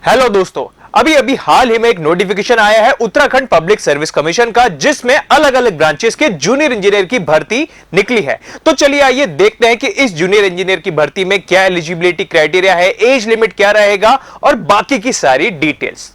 Hello दोस्तों, अभी अभी हाल ही में एक नोटिफिकेशन आया है उत्तराखंड पब्लिक सर्विस कमीशन का, जिसमें अलग अलग ब्रांचेस के जूनियर इंजीनियर की भर्ती निकली है। तो चलिए आइए देखते हैं कि इस जूनियर इंजीनियर की भर्ती में क्या एलिजिबिलिटी क्राइटेरिया है, एज लिमिट क्या रहेगा और बाकी की सारी डिटेल्स।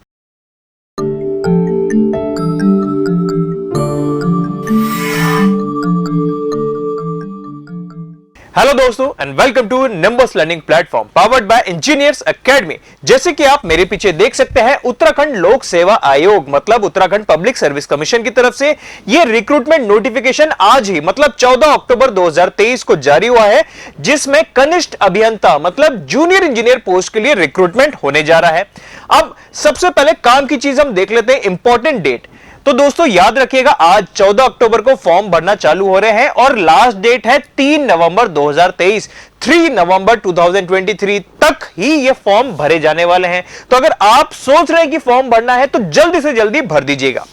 हेलो दोस्तों and welcome to Nimbus learning platform powered by engineers academy. जैसे कि आप मेरे पीछे देख सकते हैं, उत्तराखंड लोक सेवा आयोग मतलब उत्तराखंड पब्लिक सर्विस कमीशन की तरफ से यह रिक्रूटमेंट नोटिफिकेशन आज ही मतलब 14 अक्टूबर 2023 को जारी हुआ है, जिसमें कनिष्ठ अभियंता मतलब जूनियर इंजीनियर पोस्ट के लिए रिक्रूटमेंट होने जा रहा है। अब सबसे पहले काम की चीज हम देख लेते हैं, इंपॉर्टेंट डेट। तो दोस्तों याद रखिएगा, आज 14 अक्टूबर को फॉर्म भरना चालू हो रहे हैं और लास्ट डेट है 3 नवंबर 2023। 3 नवंबर 2023 तक ही ये फॉर्म भरे जाने वाले हैं। तो अगर आप सोच रहे हैं कि फॉर्म भरना है तो जल्दी से जल्दी भर दीजिएगा।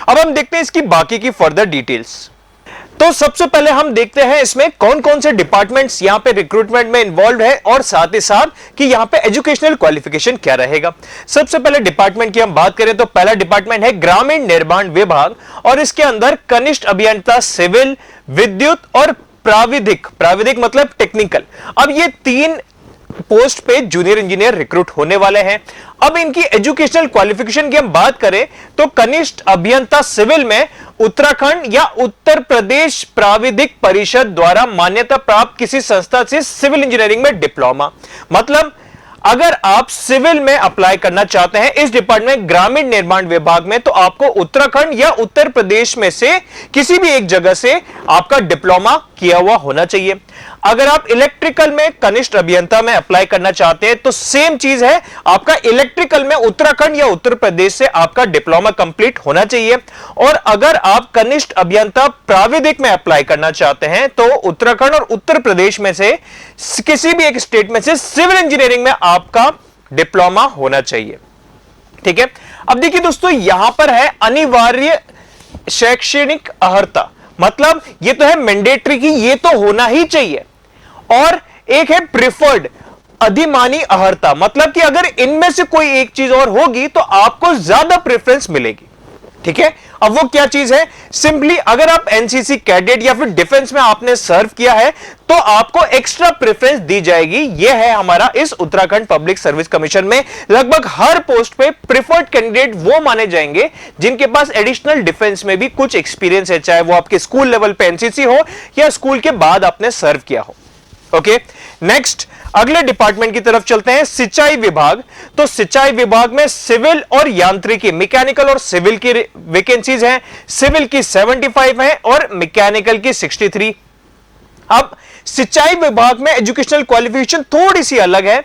अब हम देखते हैं इसकी बाकी की फर्दर डिटेल्स। तो सबसे पहले हम देखते हैं इसमें कौन कौन से डिपार्टमेंट्स यहां पे रिक्रूटमेंट में इन्वॉल्व है और साथ ही साथ कि यहां पे एजुकेशनल क्वालिफिकेशन क्या रहेगा। सबसे पहले डिपार्टमेंट की हम बात करें तो पहला डिपार्टमेंट है ग्रामीण निर्माण विभाग और इसके अंदर कनिष्ठ अभियंता सिविल, विद्युत और प्राविधिक मतलब टेक्निकल। अब ये तीन पोस्ट पे जूनियर इंजीनियर रिक्रूट होने वाले हैं। अब इनकी एजुकेशनल क्वालिफिकेशन की हम बात करें तो कनिष्ठ अभियंता सिविल में उत्तराखंड या उत्तर प्रदेश प्राविधिक परिषद द्वारा मान्यता प्राप्त किसी संस्था से सिविल इंजीनियरिंग में डिप्लोमा। मतलब अगर आप सिविल में अप्लाई करना चाहते हैं इस डिपार्टमेंट ग्रामीण निर्माण विभाग में, तो आपको उत्तराखंड या उत्तर प्रदेश में से किसी भी एक जगह से आपका डिप्लोमा किया हुआ होना चाहिए। अगर आप इलेक्ट्रिकल में कनिष्ठ अभियंता में अप्लाई करना चाहते हैं तो सेम चीज है, आपका इलेक्ट्रिकल में उत्तराखंड या उत्तर प्रदेश से आपका डिप्लोमा कंप्लीट होना चाहिए। और अगर आप कनिष्ठ अभियंता प्राविधिक में अप्लाई करना चाहते हैं तो उत्तराखंड और उत्तर प्रदेश में से किसी भी एक स्टेट में से सिविल इंजीनियरिंग में आपका डिप्लोमा होना चाहिए। ठीक है, अब देखिए दोस्तों, यहां पर है अनिवार्य शैक्षणिक अर्हता, मतलब ये तो है मैंडेटरी की ये तो होना ही चाहिए। और एक है प्रिफर्ड अधिमानी अर्हता, मतलब कि अगर इनमें से कोई एक चीज और होगी तो आपको ज्यादा प्रेफरेंस मिलेगी। ठीक है, अब वो क्या चीज है, सिंपली अगर आप एनसीसी कैडेट या फिर डिफेंस में आपने सर्व किया है तो आपको एक्स्ट्रा प्रेफरेंस दी जाएगी। यह है हमारा इस उत्तराखंड पब्लिक सर्विस कमीशन में लगभग हर पोस्ट पे प्रिफर्ड कैंडिडेट वो माने जाएंगे जिनके पास एडिशनल डिफेंस में भी कुछ एक्सपीरियंस है, चाहे वो आपके स्कूल लेवल पे एनसीसी हो या स्कूल के बाद आपने सर्व किया हो। ओके, नेक्स्ट अगले डिपार्टमेंट की तरफ चलते हैं, सिंचाई विभाग। तो सिंचाई विभाग में सिविल और यांत्रिकी मैकेनिकल और सिविल की वैकेंसीज हैं। सिविल की 75 है और मैकेनिकल की 63। अब सिंचाई विभाग में एजुकेशनल क्वालिफिकेशन थोड़ी सी अलग है।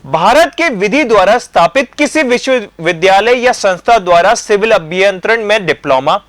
भारत के विधि द्वारा स्थापित किसी विश्वविद्यालय या संस्था द्वारा सिविल अभियंत्रण में डिप्लोमा।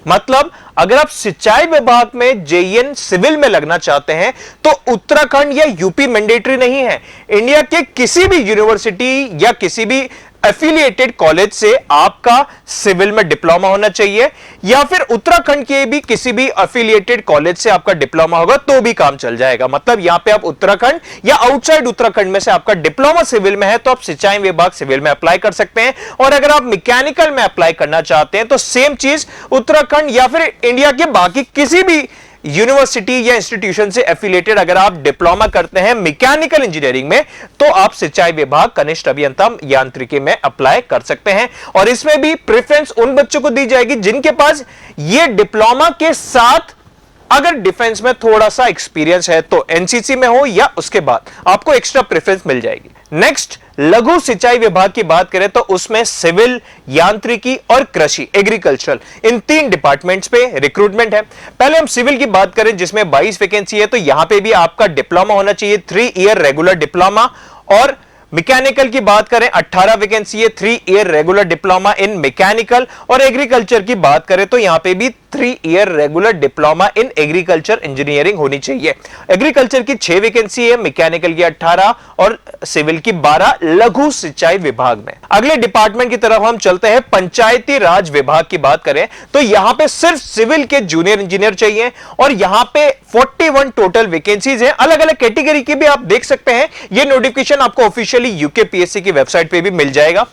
मतलब अगर आप सिंचाई विभाग में जेईएन सिविल में लगना चाहते हैं तो उत्तराखंड या यूपी मैंडेटरी नहीं है, इंडिया के किसी भी यूनिवर्सिटी या किसी भी एफिलिएटेड कॉलेज से आपका सिविल में डिप्लोमा होना चाहिए, या फिर उत्तराखंड के भी किसी भी एफिलिएटेड कॉलेज से आपका डिप्लोमा होगा तो भी काम चल जाएगा। मतलब यहां पे आप उत्तराखंड या आउटसाइड उत्तराखंड में से आपका डिप्लोमा सिविल में है तो आप सिंचाई विभाग सिविल में अप्लाई कर सकते हैं। और अगर आप मैकेनिकल में अप्लाई करना चाहते हैं तो सेम चीज उत्तराखंड या फिर इंडिया के बाकी किसी भी यूनिवर्सिटी या इंस्टीट्यूशन से एफिलिएटेड अगर आप डिप्लोमा करते हैं मैकेनिकल इंजीनियरिंग में तो आप सिंचाई विभाग कनिष्ठ अभियंता यांत्रिकी में अप्लाई कर सकते हैं। और इसमें भी प्रेफरेंस उन बच्चों को दी जाएगी जिनके पास ये डिप्लोमा के साथ अगर डिफेंस में थोड़ा सा एक्सपीरियंस है तो एनसीसी में हो या उसके बाद आपको एक्स्ट्रा प्रेफरेंस मिल जाएगी। नेक्स्ट लघु सिंचाई विभाग की बात करें तो उसमें सिविल, यांत्रिकी और कृषि एग्रीकल्चरल इन तीन डिपार्टमेंट्स पे रिक्रूटमेंट है। पहले हम सिविल की बात करें जिसमें 22 वैकेंसी है, तो यहां पे भी आपका डिप्लोमा होना चाहिए, 3 ईयर रेगुलर डिप्लोमा। और मैकेनिकल की बात करें 18 वैकेंसी है, 3 year regular diploma in mechanical. और एग्रीकल्चर की बात करें तो यहां पे भी 3 year regular diploma in agriculture engineering होनी चाहिए। एग्रीकल्चर की 6 वैकेंसी है, मैकेनिकल की 18 और सिविल की 12 लघु सिंचाई विभाग में। अगले डिपार्टमेंट की तरफ हम चलते हैं, पंचायती राज विभाग की बात करें तो यहां पे सिर्फ सिविल के जूनियर इंजीनियर चाहिए और यहां पे 41 टोटल वैकेंसीज है। अलग अलग कैटेगरी की भी आप देख सकते हैं, ये नोटिफिकेशन आपको ऑफिशियली यूकेपीएससी की वेबसाइट पे भी मिल जाएगा।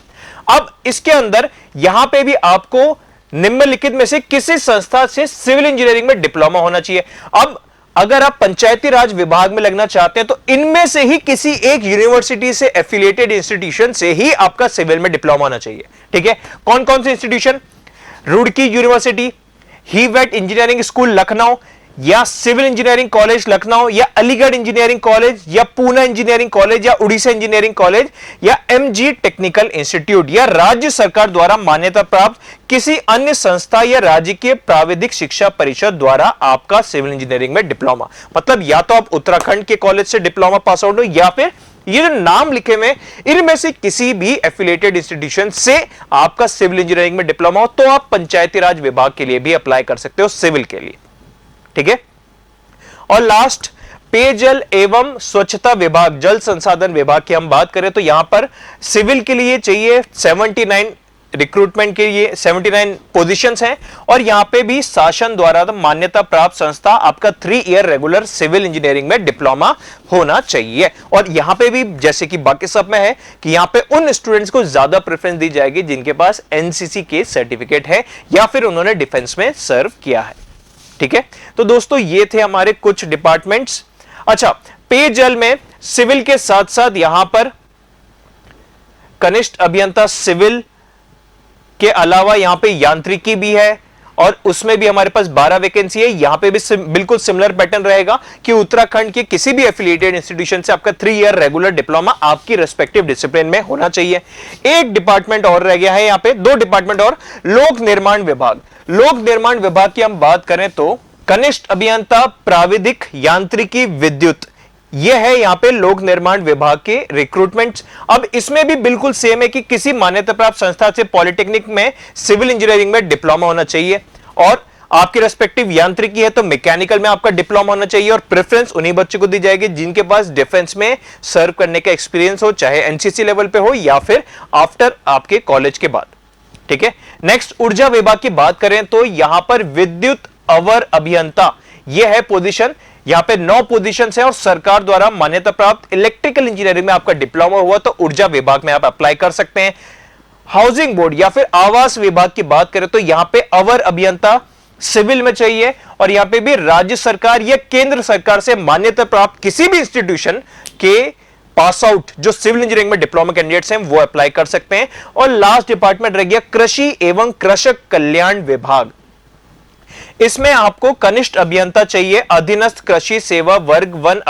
अब इसके अंदर यहां पे भी आपको निम्नलिखित में से किसी संस्था से सिविल इंजीनियरिंग में डिप्लोमा होना चाहिए। अब अगर आप पंचायती राज विभाग में लगना चाहते हैं तो इनमें से ही किसी एक यूनिवर्सिटी से एफिलिएटेड इंस्टीट्यूशन से ही आपका सिविल में डिप्लोमा होना चाहिए। ठीक है, कौन कौन से institution? Roorkee university, Hewett engineering school Lucknow, या सिविल इंजीनियरिंग कॉलेज लखनऊ, या अलीगढ़ इंजीनियरिंग कॉलेज, या पूना इंजीनियरिंग कॉलेज, या उड़ीसा इंजीनियरिंग कॉलेज, या एमजी टेक्निकल इंस्टीट्यूट, या राज्य सरकार द्वारा मान्यता प्राप्त किसी अन्य संस्था या राज्य के प्राविधिक शिक्षा परिषद द्वारा आपका सिविल इंजीनियरिंग में डिप्लोमा। मतलब या तो आप उत्तराखंड के कॉलेज से डिप्लोमा पास आउट हो, या फिर ये जो नाम लिखे हुए इनमें से किसी भी एफिलिएटेड इंस्टीट्यूशन से आपका सिविल इंजीनियरिंग में डिप्लोमा हो, तो आप पंचायती राज विभाग के लिए भी अप्लाई कर सकते हो सिविल के लिए। ठीक है, और लास्ट पेयजल एवं स्वच्छता विभाग, जल संसाधन विभाग की हम बात करें तो यहां पर सिविल के लिए चाहिए 79 रिक्रूटमेंट के लिए 79 पोजीशंस हैं, और यहां पे भी शासन द्वारा मान्यता प्राप्त संस्था आपका 3 ईयर रेगुलर सिविल इंजीनियरिंग में डिप्लोमा होना चाहिए। और यहां पे भी जैसे कि बाकी सब में है कि यहां पे उन स्टूडेंट्स को ज्यादा प्रेफरेंस दी जाएगी जिनके पास एनसीसी के सर्टिफिकेट है या फिर उन्होंने डिफेंस में सर्व किया है। ठीक है, तो दोस्तों ये थे हमारे कुछ डिपार्टमेंट्स। अच्छा, पेयजल में सिविल के साथ साथ यहां पर कनिष्ठ अभियंता सिविल के अलावा यहां पे यांत्रिकी भी है, और उसमें भी हमारे पास 12 वैकेंसी है। यहां पे भी बिल्कुल सिमिलर पैटर्न रहेगा कि उत्तराखंड के किसी भी एफिलिएटेड इंस्टीट्यूशन से आपका 3 ईयर रेगुलर डिप्लोमा आपकी रेस्पेक्टिव डिसिप्लिन में होना चाहिए। एक डिपार्टमेंट और रह गया है, यहां पे 2 डिपार्टमेंट और। लोक निर्माण विभाग, लोक निर्माण विभाग की हम बात करें तो कनिष्ठ अभियंता प्राविधिक यांत्रिकी विद्युत, यह है यहां पे लोक निर्माण विभाग के रिक्रूटमेंट्स। अब इसमें भी बिल्कुल सेम है कि किसी मान्यता प्राप्त संस्था से पॉलिटेक्निक में सिविल इंजीनियरिंग में डिप्लोमा होना चाहिए, और आपकी रेस्पेक्टिव यांत्रिकी है तो मैकेनिकल में आपका डिप्लोमा होना चाहिए, और प्रेफरेंस उन्हीं बच्चों को दी जाएगी जिनके पास डिफेंस में सर्व करने का एक्सपीरियंस हो, चाहे एनसीसी लेवल पे हो या फिर आफ्टर आपके कॉलेज के बाद। ठीक है, नेक्स्ट ऊर्जा विभाग की बात करें तो यहां पर विद्युत अवर अभियंता, यह है पोजीशन। यहां पे 9 पोजीशन है, और सरकार द्वारा मान्यता प्राप्त इलेक्ट्रिकल इंजीनियरिंग में आपका डिप्लोमा हुआ तो ऊर्जा विभाग में आप अप्लाई कर सकते हैं। हाउसिंग बोर्ड या फिर आवास विभाग की बात करें तो यहां पे अवर अभियंता सिविल में चाहिए, और यहां पे भी राज्य सरकार या केंद्र सरकार से मान्यता प्राप्त किसी भी इंस्टीट्यूशन के पास आउट जो सिविल इंजीनियरिंग में डिप्लोमा कैंडिडेट्स हैं वो अप्लाई कर सकते हैं। और लास्ट डिपार्टमेंट रह गया कृषि एवं कृषक कल्याण विभाग। इसमें आपको कनिष्ठ अभियंता चाहिए, अधीनस्थ कृषि सेवा वर्ग 1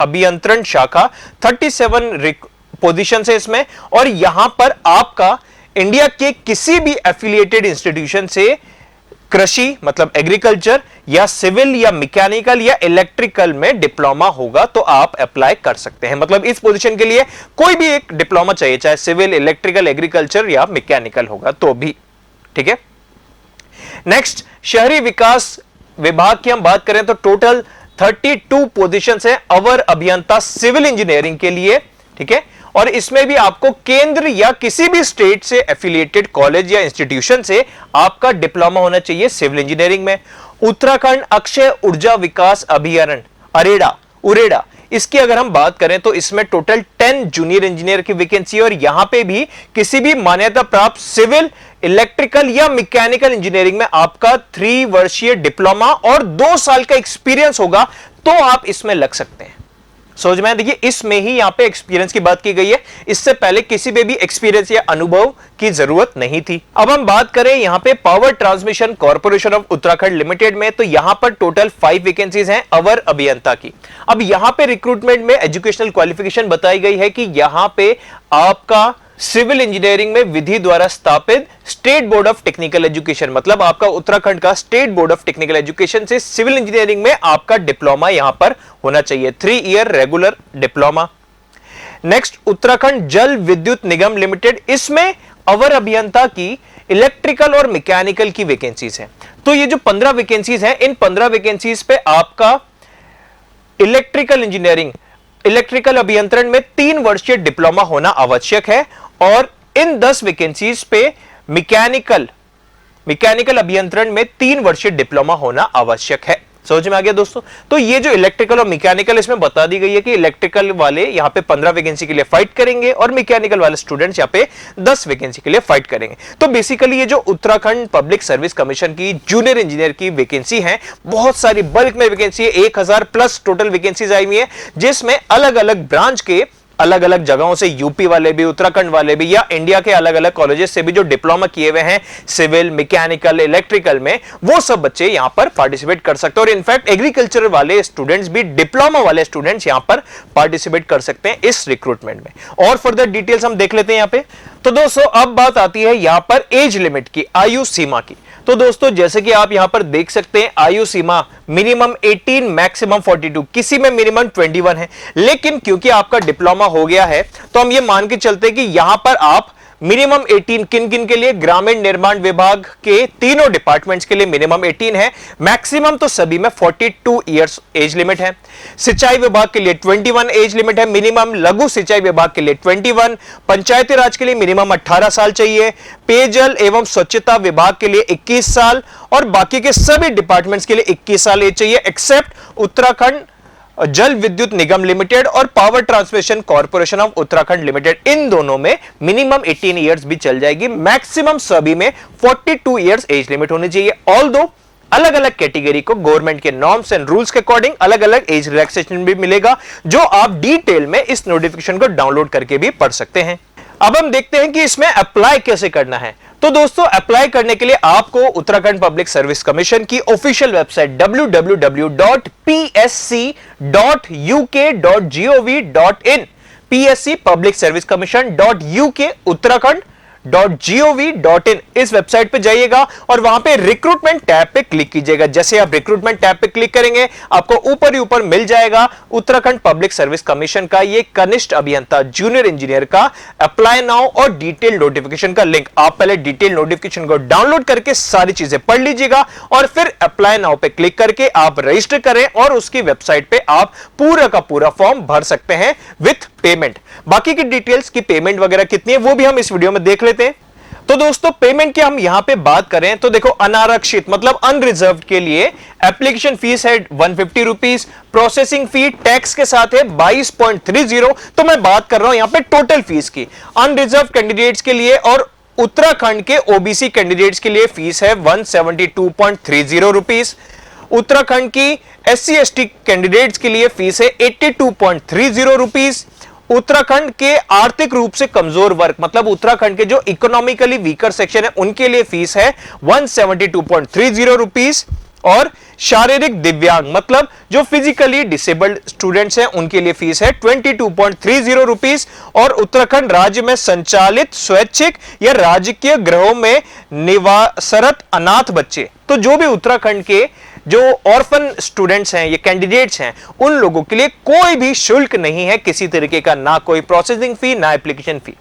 अभियंत्रण शाखा, 37 पोजीशन है इसमें, और यहां पर आपका इंडिया के किसी भी एफिलिएटेड इंस्टीट्यूशन से कृषि मतलब एग्रीकल्चर या सिविल या मैकेनिकल या इलेक्ट्रिकल में डिप्लोमा होगा तो आप अप्लाई कर सकते हैं। मतलब इस पोजीशन के लिए कोई भी एक डिप्लोमा चाहिए, चाहे सिविल, इलेक्ट्रिकल, एग्रीकल्चर या मैकेनिकल होगा तो भी। ठीक है, नेक्स्ट शहरी विकास विभाग की हम बात करें तो टोटल 32 पोजीशंस हैं अवर अभियंता सिविल इंजीनियरिंग के लिए। ठीक है, और इसमें भी आपको केंद्र या किसी भी स्टेट से एफिलिएटेड कॉलेज या इंस्टीट्यूशन से आपका डिप्लोमा होना चाहिए सिविल इंजीनियरिंग में। उत्तराखंड अक्षय ऊर्जा विकास अभियान उरेडा, इसकी अगर हम बात करें तो इसमें टोटल 10 जूनियर इंजीनियर की वैकेंसी है, और यहां पे भी किसी भी मान्यता प्राप्त सिविल, इलेक्ट्रिकल या मैकेनिकल इंजीनियरिंग में आपका 3 वर्षीय डिप्लोमा और 2 साल का एक्सपीरियंस होगा तो आप इसमें लग सकते हैं। समझ में? देखिए इसमें ही यहां पे एक्सपीरियंस की बात की गई है, इससे पहले किसी में भी एक्सपीरियंस या अनुभव की जरूरत नहीं थी। अब हम बात करें यहां पे power Transmission Corporation of Uttarakhand limited में, तो यहां पर टोटल 5 वैकेंसीज हैं अवर अभियंता की। अब यहां पे रिक्रूटमेंट में एजुकेशनल क्वालिफिकेशन बताई गई है कि यहां पे आपका सिविल इंजीनियरिंग में विधि द्वारा स्थापित state board of technical education, मतलब आपका उत्तराखंड का state board of technical education से सिविल इंजीनियरिंग में आपका डिप्लोमा यहां पर होना चाहिए, 3 year regular diploma. Next Uttarakhand Jal Vidyut Nigam limited, इसमें अवर अभियंता की इलेक्ट्रिकल और मैकेनिकल की वैकेंसीज हैं। तो ये जो 15 वैकेंसीज हैं, इन 15 वैकेंसीज पे आपका इलेक्ट्रिकल इंजीनियरिंग, इलेक्ट्रिकल अभियंत्रण में 3 वर्षीय डिप्लोमा होना आवश्यक है, और इन 10 वैकेंसीज पे मैकेनिकल अभियंत्रण में 3 वर्षीय डिप्लोमा होना आवश्यक है। समझ में आ गया दोस्तों। तो ये जो इलेक्ट्रिकल और मैकेनिकल इसमें बता दी गई है कि इलेक्ट्रिकल वाले यहाँ पे 15 वैकेंसी के लिए फाइट करेंगे और मैकेनिकल वाले स्टूडेंट्स यहाँ पे 10 वैकेंसी के लिए फाइट करेंगे। तो बेसिकली ये जो उत्तराखंड पब्लिक सर्विस कमीशन की जूनियर इंजीनियर की वैकेंसी है, बहुत सारी बल्क में वैकेंसी है, 1000 प्लस टोटल वैकेंसीज आई हुई है, जिसमें अलग अलग ब्रांच के अलग अलग जगहों से यूपी वाले भी, उत्तराखंड वाले भी, या इंडिया के अलग अलग कॉलेजेस से भी जो डिप्लोमा किए हुए हैं सिविल, मैकेनिकल, इलेक्ट्रिकल में, वो सब बच्चे यहां पर पार्टिसिपेट कर सकते हैं। और इनफैक्ट एग्रीकल्चर वाले स्टूडेंट्स भी, डिप्लोमा वाले स्टूडेंट्स यहां पर पार्टिसिपेट कर सकते हैं इस रिक्रूटमेंट में। और फर्दर डिटेल्स हम देख लेते हैं यहां पे। तो दोस्तों अब बात आती है यहां पर एज लिमिट की, आयु सीमा की। तो दोस्तों जैसे कि आप यहां पर देख सकते हैं, आयु सीमा मिनिमम 18, मैक्सिमम 42, किसी में मिनिमम 21 है। लेकिन क्योंकि आपका डिप्लोमा हो गया है तो हम ये मान के चलते हैं कि यहां पर आप मिनिमम 18 किन किन के लिए, ग्रामीण निर्माण विभाग के तीनों डिपार्टमेंट्स के लिए मिनिमम 18 है, मैक्सिमम तो सभी में 42 इयर्स एज लिमिट है। सिंचाई विभाग के लिए 21 एज लिमिट है मिनिमम, लघु सिंचाई विभाग के लिए 21, पंचायती राज के लिए मिनिमम 18 साल चाहिए, पेयजल एवं स्वच्छता विभाग के लिए 21 साल और बाकी के सभी डिपार्टमेंट्स के लिए 21 साल एज चाहिए, एक्सेप्ट उत्तराखंड जल विद्युत निगम लिमिटेड और Power Transmission Corporation of Uttarakhand Limited, इन दोनों में मिनिमम 18 इयर्स भी चल जाएगी, मैक्सिमम सभी में 42 इयर्स एज लिमिट होनी चाहिए। ऑल्दो अलग अलग कैटेगरी को गवर्नमेंट के नॉर्म्स एंड रूल्स के अकॉर्डिंग अलग अलग एज रिलैक्सेशन भी मिलेगा, जो आप डिटेल में इस नोटिफिकेशन को डाउनलोड करके भी पढ़ सकते हैं। अब हम देखते हैं कि इसमें अप्लाई कैसे करना है। तो दोस्तों अप्लाई करने के लिए आपको उत्तराखंड पब्लिक सर्विस कमीशन की official website www.psc.uk.gov.in psc public service commission.uk Uttarakhand .gov.in इस वेबसाइट पे जाइएगा और वहां पे रिक्रूटमेंट टैब पे क्लिक कीजिएगा। जैसे आप रिक्रूटमेंट टैब पे क्लिक करेंगे आपको ऊपर ही ऊपर मिल जाएगा उत्तराखंड पब्लिक सर्विस कमीशन का ये कनिष्ठ अभियंता जूनियर इंजीनियर का अप्लाई नाउ और डिटेल नोटिफिकेशन का लिंक। आप पहले डिटेल नोटिफिकेशन को डाउनलोड करके सारी चीजें पढ़ लीजिएगा और फिर अप्लाई नाउ पे क्लिक करके आप रजिस्टर करें और उसकी वेबसाइट पे आप पूरा का पूरा फॉर्म भर सकते हैं विथ पेमेंट। बाकी की डिटेल्स की पेमेंट वगैरह कितनी है वो भी हम इस वीडियो में देख लेते हैं। तो दोस्तों पेमेंट की हम यहां पे बात करें तो देखो, अनारक्षित मतलब अनरिजर्व्ड के लिए एप्लीकेशन फीस है 150 रुपीज, प्रोसेसिंग फी टैक्स के साथ है 22.30। तो मैं बात कर रहा हूं यहां पे टोटल फीस की। अनरिजर्व कैंडिडेट्स के लिए और उत्तराखंड के ओबीसी कैंडिडेट्स के लिए फीस है 172.30 रुपीज। उत्तराखंड की SC ST कैंडिडेट्स के लिए फीस है 82.30 रुपीज। उत्तराखंड के आर्थिक रूप से कमजोर वर्ग मतलब उत्तराखंड के जो इकोनॉमिकली वीकर सेक्शन है उनके लिए फीस है 172.30 रुपीज। और शारीरिक दिव्यांग मतलब जो फिजिकली डिसेबल्ड स्टूडेंट्स हैं उनके लिए फीस है 22.30 रुपीज। और उत्तराखंड राज्य में संचालित स्वैच्छिक या राजकीय गृहों में निवासरत अनाथ बच्चे, तो जो भी उत्तराखंड के जो ऑर्फन स्टूडेंट्स हैं, ये कैंडिडेट्स हैं, उन लोगों के लिए कोई भी शुल्क नहीं है किसी तरीके का, ना कोई प्रोसेसिंग फी ना एप्लीकेशन फी।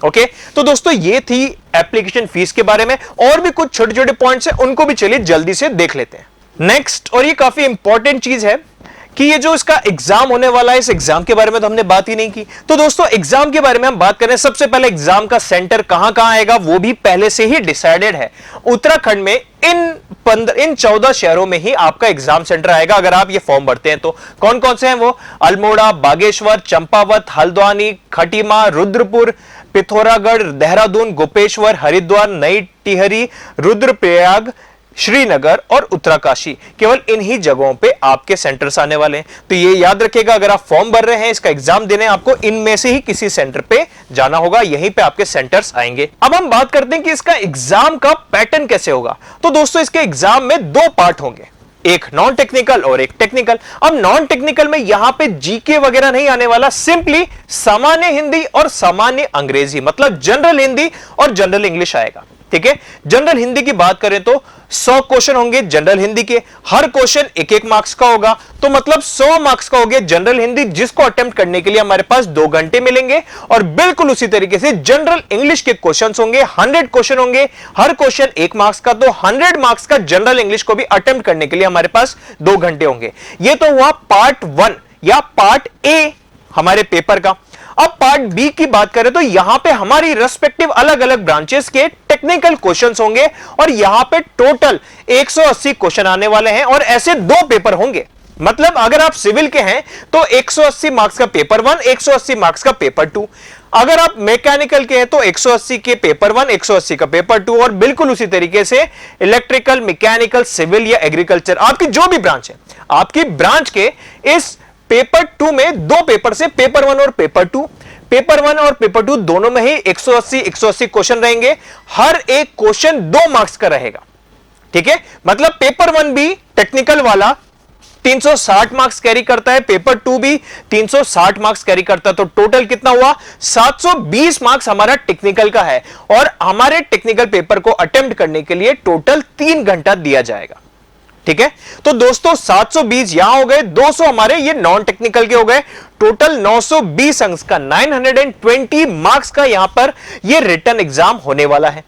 ओके, तो दोस्तों ये थी एप्लीकेशन फीस के बारे में। और भी कुछ छोटे छोटे पॉइंट्स हैं उनको भी चलिए जल्दी से देख लेते हैं। नेक्स्ट, और ये काफी इंपॉर्टेंट चीज है कि ये जो इसका एग्जाम होने वाला है, इस एग्जाम के बारे में तो हमने बात ही नहीं की। तो दोस्तों एग्जाम के बारे में हम बात करें, सबसे पहले एग्जाम का सेंटर कहां कहां आएगा वो भी पहले से ही डिसाइडेड है। उत्तराखंड में इन 14 शहरों में ही आपका एग्जाम सेंटर आएगा अगर आप ये फॉर्म भरते हैं तो। कौन कौन से हैं वो? अल्मोड़ा, बागेश्वर, चंपावत, हल्द्वानी, खटीमा, रुद्रपुर, पिथौरागढ़, देहरादून, गोपेश्वर, हरिद्वार, नई टिहरी, रुद्रप्रयाग, श्रीनगर और उत्तरकाशी। केवल इन्हीं जगहों पे आपके सेंटर्स आने वाले हैं। तो ये याद रखिएगा, अगर आप फॉर्म भर रहे हैं, इसका एग्जाम देने, आपको इनमें से ही किसी सेंटर पे जाना होगा, यहीं पे आपके सेंटर्स आएंगे। अब हम बात करते हैं कि इसका एग्जाम का पैटर्न कैसे होगा। तो दोस्तों इसके एग्जाम में 2 पार्ट होंगे, एक नॉन टेक्निकल और एक टेक्निकल। अब नॉन टेक्निकल में यहां पे जीके वगैरह नहीं आने वाला, सिंपली सामान्य हिंदी और सामान्य अंग्रेजी मतलब जनरल हिंदी और जनरल इंग्लिश आएगा। ठीक है, जनरल हिंदी की बात करें तो 100 क्वेश्चन होंगे जनरल हिंदी के, हर क्वेश्चन 1-1 मार्क्स का होगा, तो मतलब 100 मार्क्स का हो गया जनरल हिंदी, जिसको अटेम्प्ट करने के लिए हमारे पास 2 घंटे मिलेंगे। और बिल्कुल उसी तरीके से जनरल इंग्लिश के क्वेश्चंस होंगे, 100 क्वेश्चन होंगे, हर क्वेश्चन 1 मार्क्स का, तो 100 मार्क्स का जनरल इंग्लिश को भी अटेम्प्ट करने के लिए हमारे पास 2 घंटे होंगे। यह तो हुआ पार्ट 1 या पार्ट ए हमारे पेपर का। अब पार्ट बी की बात करें तो यहां पे हमारी रेस्पेक्टिव अलग अलग ब्रांचेस के टेक्निकल क्वेश्चंस होंगे और यहां पे टोटल 180 क्वेश्चन आने वाले हैं और ऐसे 2 पेपर होंगे। मतलब अगर आप सिविल के हैं तो 180 मार्क्स का पेपर 1, 180 मार्क्स का पेपर 2। अगर आप मैकेनिकल के हैं तो 180 के पेपर 1, 180 का पेपर 2 और बिल्कुल उसी तरीके से इलेक्ट्रिकल, मैकेनिकल, सिविल या एग्रीकल्चर, आपकी जो भी ब्रांच है, आपकी ब्रांच के इस पेपर 2 में 2 पेपर से पेपर 1 और पेपर 2, पेपर 1 और पेपर 2 दोनों में ही 180 क्वेश्चन रहेंगे। हर एक क्वेश्चन 2 मार्क्स का रहेगा। ठीक है, मतलब पेपर 1 भी टेक्निकल वाला 360 मार्क्स कैरी करता है, पेपर 2 भी 360 मार्क्स कैरी करता है, तो टोटल कितना हुआ? 720 मार्क्स हमारा टेक्निकल का है और हमारे टेक्निकल पेपर को अटेम्प्ट करने के लिए टोटल 3 घंटा दिया जाएगा। ठीक है, तो दोस्तों 720 यहां हो गए, 200 हमारे ये नॉन टेक्निकल के हो गए, टोटल 920 अंक का 920 मार्क्स का यहां पर ये रिटन एग्जाम होने वाला है।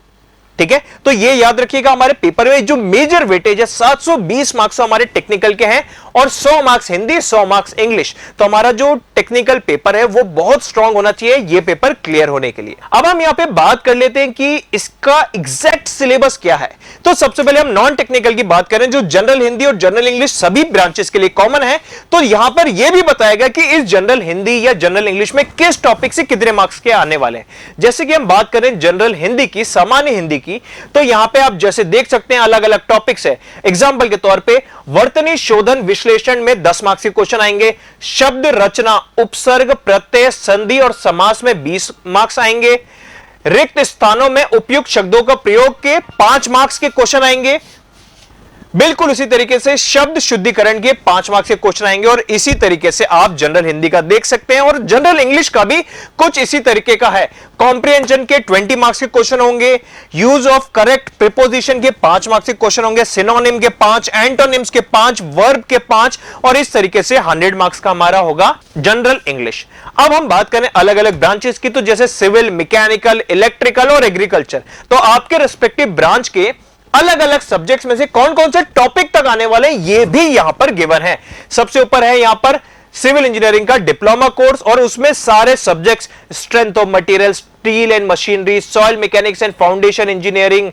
ठीक है, तो ये याद रखिएगा, हमारे पेपर में जो मेजर वेटेज है 720 मार्क्स हमारे टेक्निकल के हैं और 100 मार्क्स हिंदी, 100 मार्क्स इंग्लिश। तो हमारा जो टेक्निकल पेपर है वो बहुत स्ट्रांग होना चाहिए ये पेपर क्लियर होने के लिए। अब हम यहां पे बात कर लेते हैं कि इसका एग्जैक्ट सिलेबस क्या है। तो सबसे पहले हम नॉन टेक्निकल की बात करें, जो जनरल हिंदी और जनरल इंग्लिश सभी ब्रांचेस के लिए कॉमन है। तो यहां पर यह भी बताएगा कि इस जनरल हिंदी या जनरल इंग्लिश में किस टॉपिक से कितने मार्क्स के आने वाले हैं। जैसे कि हम बात करें जनरल हिंदी की, सामान्य हिंदी की, तो यहां पे आप जैसे देख सकते हैं अलग अलग टॉपिक्स है। एग्जांपल के तौर पे वर्तनी शोधन विश्लेषण में 10 मार्क्स के क्वेश्चन आएंगे, शब्द रचना, उपसर्ग, प्रत्यय, संधि और समास में 20 मार्क्स आएंगे, रिक्त स्थानों में उपयुक्त शब्दों का प्रयोग के 5 मार्क्स के क्वेश्चन आएंगे, बिल्कुल उसी तरीके से शब्द शुद्धिकरण के 5 मार्क्स के क्वेश्चन आएंगे और इसी तरीके से आप जनरल हिंदी का देख सकते हैं और जनरल इंग्लिश का भी कुछ इसी तरीके का है। कॉम्प्रिहेंशन के 20 मार्क्स के क्वेश्चन होंगे, यूज ऑफ करेक्ट प्रीपोजिशन के 5 मार्क्स के क्वेश्चन होंगे, सिनोनिम के 5, एंटोनिम्स के 5, वर्ब के 5 और इस तरीके से 100 मार्क्स का हमारा होगा जनरल इंग्लिश। अब हम बात करें अलग अलग ब्रांचेस की, तो जैसे सिविल, मैकेनिकल, इलेक्ट्रिकल और एग्रीकल्चर, तो आपके रिस्पेक्टिव ब्रांच के अलग अलग सब्जेक्ट्स में से कौन कौन से टॉपिक तक आने वाले ये भी यहां पर गिवन है। सबसे ऊपर है यहां पर सिविल इंजीनियरिंग का डिप्लोमा कोर्स और उसमें सारे subjects, strength of material, steel and machinery, soil mechanics and foundation engineering,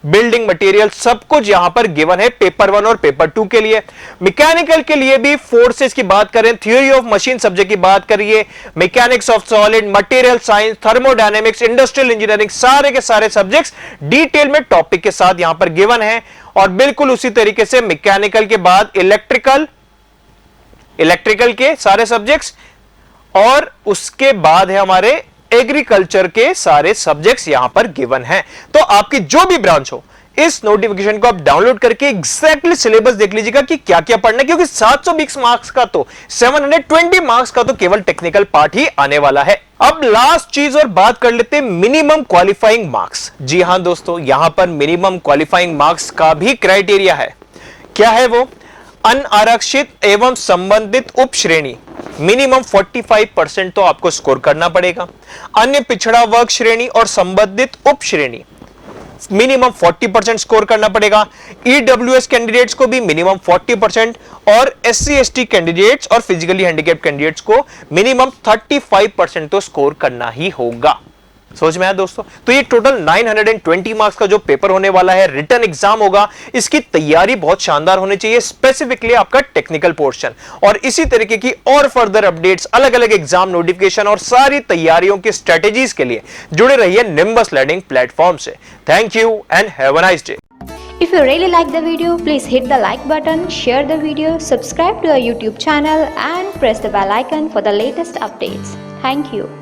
building material, सब कुछ यहां पर गिवन है पेपर 1 और पेपर 2 के लिए। मैकेनिकल के लिए भी फोर्सेस की बात करें, थ्योरी ऑफ मशीन सब्जेक्ट की बात करिए, mechanics of solid, material science, thermodynamics, industrial engineering, सारे के सारे सब्जेक्ट्स डिटेल में टॉपिक के साथ यहां पर गिवन है। और बिल्कुल उसी तरीके से मैकेनिकल के बाद इलेक्ट्रिकल के सारे सब्जेक्ट्स और उसके बाद है हमारे एग्रीकल्चर के सारे सब्जेक्ट्स यहां पर गिवन हैं। तो आपकी जो भी ब्रांच हो, इस नोटिफिकेशन को आप डाउनलोड करके एग्जैक्टली सिलेबस देख लीजिएगा कि क्या क्या पढ़ना है, क्योंकि 720 मार्क्स का तो 720 मार्क्स का तो केवल टेक्निकल पार्ट ही आने वाला है। अब लास्ट चीज और बात कर लेते हैं मिनिमम क्वालिफाइंग मार्क्स। जी हां दोस्तों, यहां पर मिनिमम क्वालिफाइंग मार्क्स का भी क्राइटेरिया है। क्या है वो? अनारक्षित एवं संबंधित उप श्रेणी मिनिमम 45% तो आपको स्कोर करना पड़ेगा। अन्य पिछड़ा वर्ग श्रेणी और संबंधित उप श्रेणी मिनिमम 40% स्कोर करना पड़ेगा। ईडब्ल्यूएस कैंडिडेट्स को भी मिनिमम 40% और SC/ST कैंडिडेट्स और फिजिकली हैंडिकैप्ड कैंडिडेट्स को मिनिमम 35% तो स्कोर करना ही होगा। समझ में आया दोस्तों? तो ये टोटल 920 मार्क्स का जो पेपर होने वाला है, रिटन एग्जाम होगा, इसकी तैयारी बहुत शानदार होनी चाहिए, स्पेसिफिकली आपका टेक्निकल पोर्शन। और इसी तरीके की और फर्दर अपडेट्स, अलग अलग एग्जाम नोटिफिकेशन और सारी तैयारियों की स्ट्रेटेजीज के लिए जुड़े रहिए निम्बस लर्निंग प्लेटफॉर्म से। Thank you and have a nice day. If you really like the video, please hit the like button, share the video, subscribe to our YouTube channel and press the bell icon for the latest updates. Thank you.